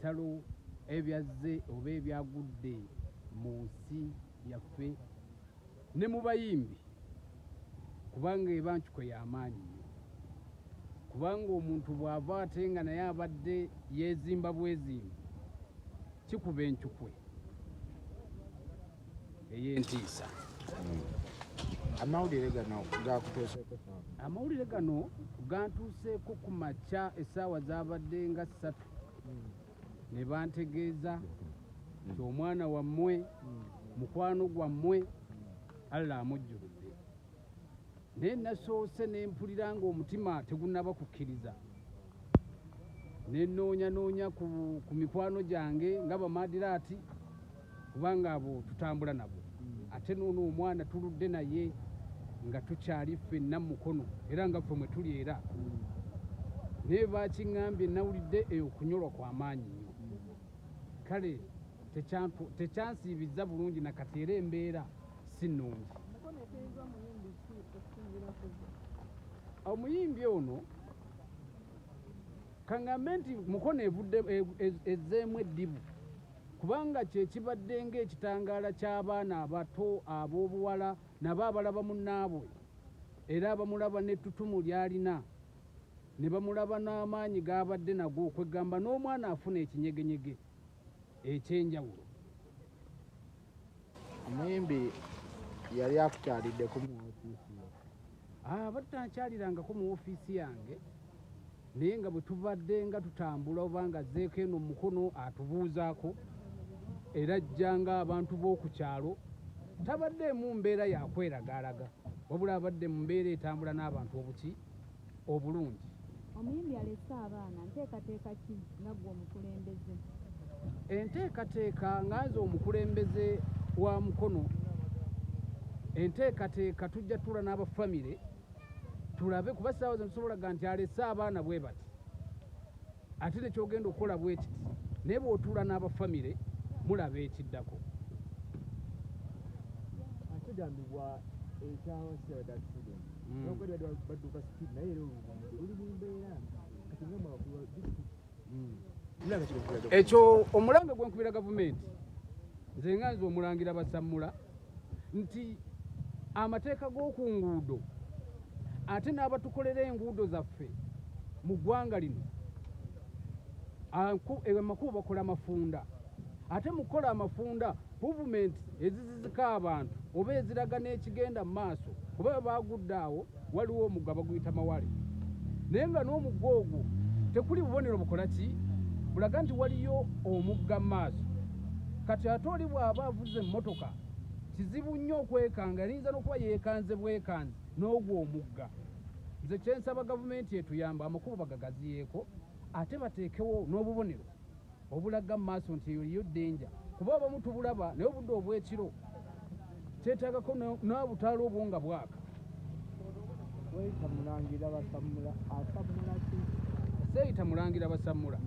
ebitalo ebyazze oba ebyagudde mu nsi yaffe ne mu bayimbi kubanga ebankukwe y'amaanyi nnyo kubanga omuntu bw'ava ate nga naye abadde yeezimba bwezimba kikuba encukwe ey'entiisa. Amawulire gano gakutuuseeko? Amawulire gano gantuuseeko ku makya essaawa zaabadde nga 3 ne bantegeeza nti omwana wammwe mukwano gwammwe Allah amujjuludde. Naye nasoose ne mpulira ng'omutima tegunnaba kukkiriza. Ne nnoonya ku mikwano gyange nga bamaadiraati kubanga abo tutambula nabo. Ate n'ono omwana tuludde naye nga tukyali ffenna mu mukono era nga ffe mwe tuli era. Naye bakiŋŋambye nawulidde okunyolwa kw'amaanyi nnyo. Kale tekyansiibizza bulungi na kati era embeera si nnungi. Omuyimbi ono kaŋŋambe nti mukono ezzeemu eddibu kubanga kye kibadde ng'ekitangaala ky'abaana abato ab'obuwala nabo abalaba munnaabwe era abamulaba n'ettutumu ly'alina ne bamulaba n'amaanyi g'abadde nago kwegamba n'omwana afuna ekinyegenyege ekyenjawulo. Omuyimbi yali akukyaliddeko mu ofiisi ye? Batankyalirangako mu ofiisi yange naye nga bwe tubadde nga tutambula oba nga azzeeko eno mu mukono atubuuzaako era ajjanga abantu b'oku kyalo tabaddeemu mbeera yakweragaalaga wabula abadde mu mbeera etambula n'abantu obulungi. Omuyimbi alese abaana nteekateeka ki naggwe omukulembeze? Enteekateeka nganze omukulembeze wa mukono, enteekateeka tujja tula n'abafamire tulabe kuba ssaawa zino tusobolaga nti alese abaana bwe bati ate nekyogenda okukola bwe kiti naye bw'otuula n'abafamire mulaba ekiddako. Kigambibwa ekyawasirad accident nokubadde badduka speed naye era luli mu mbeera kati nga mawakulu wa disitulikiti. Ekyo omulambe gwenkubira gavumenti nze nga nze Omulangira Gasamula nti amateeka g'oku nguudo ate n'abatukolera enguudo zaffe mu ggwanga lino amakubo bakola amafunda ate mu kukola amafunda puvumenti ezizizika abantu oba eziraga n'ekigenda mu maaso kuba bagudde awo waliwo omugga baguyita mawale naye nga n'omugga ogwo tekuli bubonero bukola ki bulaga nti waliyo omugga mu maaso. Kati ate oli bw'aba avuze emmotoka kizibu nnyo okwekanga yinza n'okuba yeekanze bwekanze n'ogwo omugga. Nze kyensaba gavumenti etuyamba amakubo bagagaziyeeko ate bateekewo n'obubonero obulaga mu maaso nti eyo liyo ddenja kuba abamu tubulaba naye obudde obw'ekiro kyetaagako n'obutaala obwo nga bwaka. Weyita Mulangira Gasamula asamula ki? Seeyita Mulangira Gasamula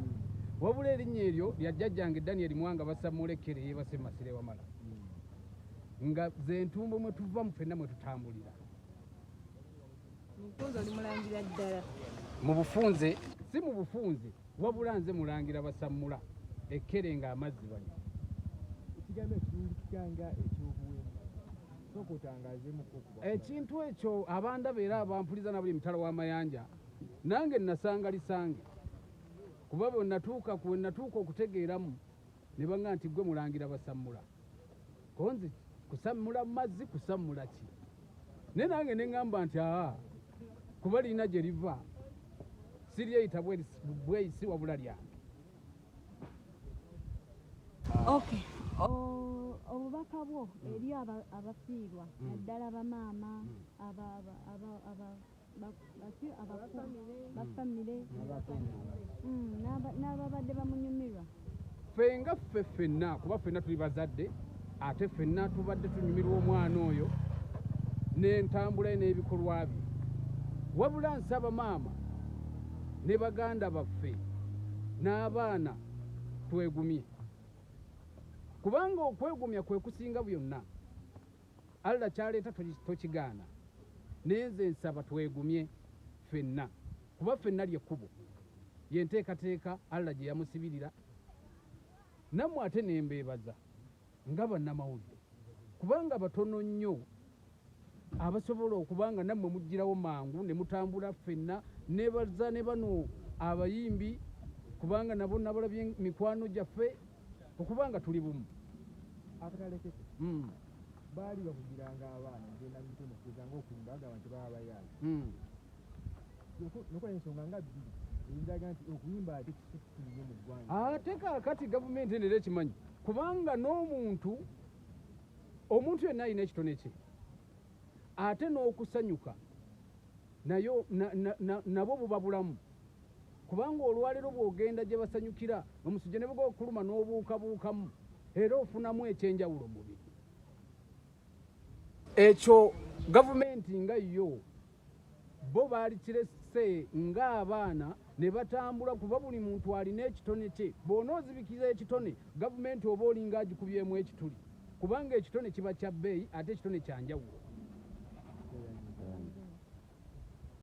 wabula erinnya eryo lya jjajjange Daniel Mwanga Gasamula ekkere yeebase Masire Wamala nga ze ntumbo mwe tuva mu ffenna mwe tutambulira. Mufunze oli mulangira ddala? Mu bufunze si mu bufunze wabula nze Mulangira Gasamula ekkere nga amazzi bali. Ekigambo ekirungi kikanga ekyobuwemba sooka otangazeemu kukuba ekintu ekyo abandaba era abampuliza na buli mutalo w'amayanja nange nasanga lisange kuba bwe natuuka okutegeeramu ne baŋŋamba nti ggwe Mulangira Gasamula konzi kusamula mu mazzi kusamula ki naye nange ne ŋŋamba nti kuba lirina gye liva siryeyita bweyisi wabula lyange. Okay. Obubaka bwo eri abafiirwa naddala bamaama bafamire n'ababadde bamunyumirwa. Ffe nga ffenna kuba ffenna tuli bazadde ate ffenna tubadde tunyumirwa omwana oyo n'entambula n'ebikolwa bye wabula nsaba maama ne baganda baffe n'abaana twegumye kubanga okwegumya kwe kusinga byonna. Allah kyaleeta tokigaana naye nze nsaba twegumye ffenna kuba ffenna lyekkubo yenteekateeka Allah gye yamusibirira nammwe ate nembeebaza nga bannamawulire kubanga batono nnyo abasobola okubanga nammwe mugirawo mangu ne mutambula ffenna nebaza ne bano abayimbi kubanga nabo nabalabye mikwano gyaffe okubanga tuli bumu akatalekese baali bakugiranga abaana ngenda mitono kugezanga okulimba bagamba nti baba bayaala nokola ensonga nga bbiri eziraga nti okuyimba ate kisukuliye mu ggwanga ate kaakati gavumenti endera ekimanyi kubanga n'omuntu yenna alina ekitone kye ate n'okusanyuka nayo nabo buba bulamu kubanga olwaleero bw'ogenda gye basanyukira omusujja ne buga okuluma n'obuukabuukamu era ofunamu ekyenjawulo mubiri ekyo gavumenti nga yo bo baali kirese ng'abaana ne batambula kuba buli muntu alina ekitone kye bw'onoozibikiriza ekitone gavumenti oba olinga agikubyemu ekituli kubanga ekitone kiba kya bbeeyi ate ekitone kya njawulo